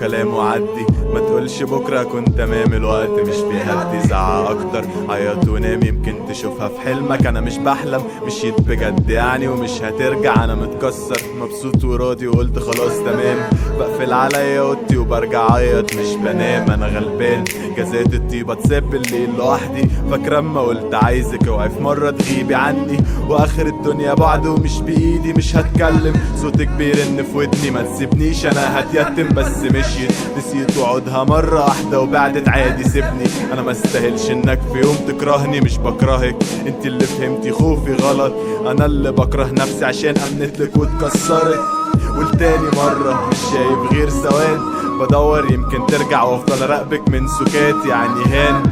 كلام وعدي، ما تقولش بكرة كنت تمام، الوقت مش بيهدي. ساعة اكتر عيط ونام، يمكن تشوفها في حلمك. انا مش بحلم، مشيت بجد يعني ومش هترجع. انا متكسر مبسوط وراضي وقلت خلاص تمام. بقفل عليا اوضتي وبرجع عيط مش بنام. انا غلبان جزات الطيبة تساب الليل لوحدي. فاكرة اما قلت عايزك اوعي في مرة تغيبي عني، واخر الدنيا بعد ومش بايدي مش هتكلم. صوتك بيرن في ودني ما تسيبنيش انا هتيتم، بس مشيت نسيت وعودها مرة واحدة وبعدت عادي سيبني. انا ما استاهلش انك في يوم تكرهني، مش بكرهك انت اللي فهمتي خوفي غلط. انا اللي بكره نفسي عشان امنتلك واتكسرت. والتاني مرة مش شايف غير سواد، بدور يمكن ترجع وافضل اراقبك من سكات. يعني هان